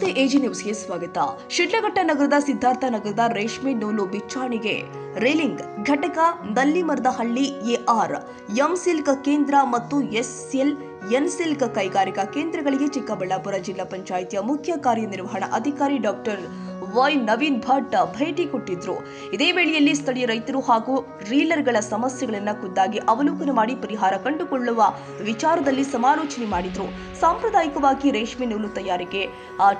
ನಮಸ್ತೆ, ಎಜಿ ನ್ಯೂಸ್ಗೆ ಸ್ವಾಗತ. ಶಿಡ್ಲಘಟ್ಟ ನಗರದ ಸಿದ್ಧಾರ್ಥ ನಗರದ ರೇಷ್ಮೆ ನೂಲು ಬಿಚ್ಚಾಣಿಗೆ ರೇಲಿಂಗ್ ಘಟಕ, ನಲ್ಲಿಮರದಹಳ್ಳಿ ಎಆರ್ ಎಂ ಸಿಲ್ಕ್ ಕೇಂದ್ರ ಮತ್ತು ಎನ್ ಸಿಲ್ಕ್ ಕೈಗಾರಿಕಾ ಕೇಂದ್ರಗಳಿಗೆ ಚಿಕ್ಕಬಳ್ಳಾಪುರ ಜಿಲ್ಲಾ ಪಂಚಾಯಿತಿಯ ಮುಖ್ಯ ಕಾರ್ಯನಿರ್ವಹಣಾ ಅಧಿಕಾರಿ ಡಾಕ್ಟರ್ ವೈ ನವೀನ್ ಭಟ್ ಭೇಟಿ ಕೊಟ್ಟಿದ್ರು. ಇದೇ ವೇಳೆಯಲ್ಲಿ ಸ್ಥಳೀಯ ರೈತರು ಹಾಗೂ ರೀಲರ್ಗಳ ಸಮಸ್ಯೆಗಳನ್ನು ಖುದ್ದಾಗಿ ಅವಲೋಕನ ಮಾಡಿ ಪರಿಹಾರ ಕಂಡುಕೊಳ್ಳುವ ವಿಚಾರದಲ್ಲಿ ಸಮಾಲೋಚನೆ ಮಾಡಿದ್ರು. ಸಾಂಪ್ರದಾಯಿಕವಾಗಿ ರೇಷ್ಮೆ ನೂಲು ತಯಾರಿಕೆ,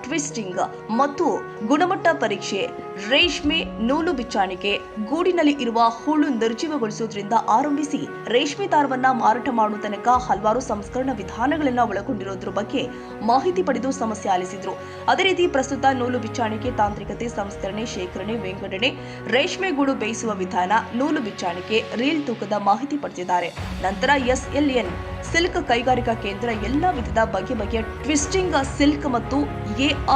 ಟ್ವಿಸ್ಟಿಂಗ್ ಮತ್ತು ಗುಣಮಟ್ಟ ಪರೀಕ್ಷೆ, ರೇಷ್ಮೆ ನೂಲು ಬಿಚ್ಚಾಣಿಕೆ, ಗೂಡಿನಲ್ಲಿ ಇರುವ ಹುಳು ನಿರ್ಜೀವಗೊಳಿಸುವುದರಿಂದ ಆರಂಭಿಸಿ ರೇಷ್ಮೆ ದಾರವನ್ನ ಮಾರಾಟ ಮಾಡುವ ತನಕ ಹಲವಾರು ಸಂಸ್ಕರಣಾ ವಿಧಾನಗಳನ್ನು ಒಳಗೊಂಡಿರುವುದರ ಬಗ್ಗೆ ಮಾಹಿತಿ ಪಡೆದು ಸಮಸ್ಯೆ ಆಲಿಸಿದ್ರು. ಅದೇ ರೀತಿ ಪ್ರಸ್ತುತ ನೂಲು ಬಿಚ್ಚಾಣಿಕೆ, ತಾಂತ್ರಿಕತೆ, ಸಂಸ್ಕರಣೆ, ಶೇಖರಣೆ, ವಿಂಗಡಣೆ, ರೇಷ್ಮೆ ಗೂಡು ಬೇಯಿಸುವ ವಿಧಾನ, ನೂಲು ಬಿಚ್ಚಾಣಿಕೆ, ರೀಲ್ ತೂಕದ ಮಾಹಿತಿ ಪಡೆದಿದ್ದಾರೆ. ನಂತರ SLN ಸಿಲ್ಕ್ ಕೈಗಾರಿಕಾ ಕೇಂದ್ರ ಎಲ್ಲಾ ವಿಧದ ಬಗೆಯ ಟ್ವಿಸ್ಟಿಂಗ್ ಸಿಲ್ಕ್ ಮತ್ತು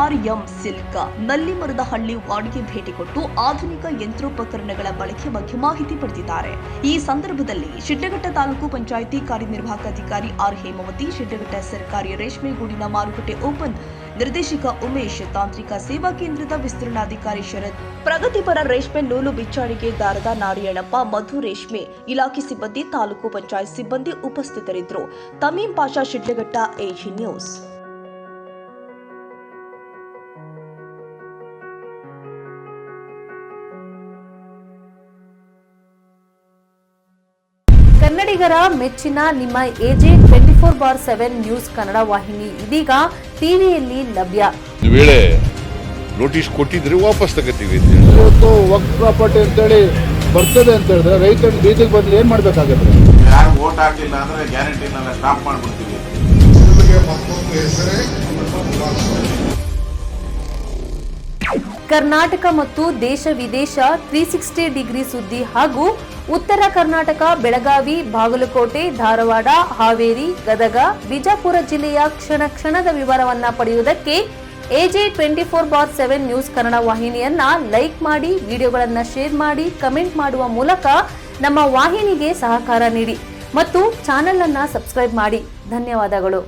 ARM ಸಿಲ್ಕ್ ನಲ್ಲಿಮರದಹಳ್ಳಿ ವಾರ್ಡ್ಗೆ ಭೇಟಿ ಕೊಟ್ಟು ಆಧುನಿಕ ಯಂತ್ರೋಪಕರಣಗಳ ಬಳಕೆ ಬಗ್ಗೆ ಮಾಹಿತಿ ಪಡೆದಿದ್ದಾರೆ. ಈ ಸಂದರ್ಭದಲ್ಲಿ ಶಿಡ್ಲಘಟ್ಟ ತಾಲೂಕು ಪಂಚಾಯಿತಿ ಕಾರ್ಯನಿರ್ವಾಹಕ ಅಧಿಕಾರಿ ಆರ್ ಹೇಮಾವತಿ, ಶಿಡ್ಲಘಟ್ಟ ಸರ್ಕಾರಿ ರೇಷ್ಮೆ ಗೂಡಿನ ಮಾರುಕಟ್ಟೆ ಓಪನ್ ನಿರ್ದೇಶಕ ಉಮೇಶ್, ತಾಂತ್ರಿಕ ಸೇವಾ ಕೇಂದ್ರದ ವಿಸ್ತರಣಾಧಿಕಾರಿ ಶರತ್, ಪ್ರಗತಿಪರ ರೇಷ್ಮೆ ನೂಲು ಬಿಚ್ಚಾಣಿಕೆದಾರದ ನಾರಾಯಣಪ್ಪ, ಮಧು, ರೇಷ್ಮೆ ಇಲಾಖೆ ಸಿಬ್ಬಂದಿ, ತಾಲೂಕು ಪಂಚಾಯತ್ ಸಿಬ್ಬಂದಿ ಉಪಸ್ಥಿತರಿದ್ದರು. ತಮೀಂ ಪಾಷಾ, ಶಿಡ್ಲಘಟ್ಟ, ಎಜಿ ನ್ಯೂಸ್. ಕನ್ನಡಿಗರ ಮೆಚ್ಚಿನ ನಿಮ್ಮ ಎಜೆ 24/7 ನ್ಯೂಸ್ ಕನ್ನಡ ವಾಹಿನಿ ಇದೀಗ ಟಿವಿಯಲ್ಲಿ ಲಭ್ಯ. ವೇಳೆ ನೋಟಿಸ್ ಕೊಟ್ಟಿದ್ರೆ ವಾಪಸ್ ತಗೋತೀವಿ. ಇವತ್ತು ವಕ್ಫ್ ಪ್ರಾಪರ್ಟಿ ಅಂತೇಳಿ ಬರ್ತದೆ ಅಂತ ಹೇಳಿದ್ರೆ ರೈತರು ಬೀದಿಗೆ ಬಂದು ಏನ್ ಮಾಡ್ಬೇಕಾಗತ್ತೆ? ಯಾರು ವೋಟ್ ಹಾಕಿಲ್ಲ ಅಂದ್ರೆ ಗ್ಯಾರಂಟಿನೆಲ್ಲ ಸ್ಟಾಪ್ ಮಾಡ್ಬಿಡ್ತೀವಿ. ಕರ್ನಾಟಕ ಮತ್ತು ದೇಶ ವಿದೇಶ 360 ಡಿಗ್ರಿ ಸುದ್ದಿ ಹಾಗೂ ಉತ್ತರ ಕರ್ನಾಟಕ, ಬೆಳಗಾವಿ, ಬಾಗಲಕೋಟೆ, ಧಾರವಾಡ, ಹಾವೇರಿ, ಗದಗ, ಬಿಜಾಪುರ ಜಿಲ್ಲೆಯ ಕ್ಷಣ ಕ್ಷಣದ ವಿವರವನ್ನ ಪಡೆಯುವುದಕ್ಕೆ ಎಜೆ 24/7 ನ್ಯೂಸ್ ಕನ್ನಡ ವಾಹಿನಿಯನ್ನ ಲೈಕ್ ಮಾಡಿ, ವಿಡಿಯೋಗಳನ್ನ ಶೇರ್ ಮಾಡಿ, ಕಮೆಂಟ್ ಮಾಡುವ ಮೂಲಕ ನಮ್ಮ ವಾಹಿನಿಗೆ ಸಹಕಾರ ನೀಡಿ ಮತ್ತು ಚಾನೆಲ್ ಅನ್ನ ಸಬ್ಸ್ಕ್ರೈಬ್ ಮಾಡಿ. ಧನ್ಯವಾದಗಳು.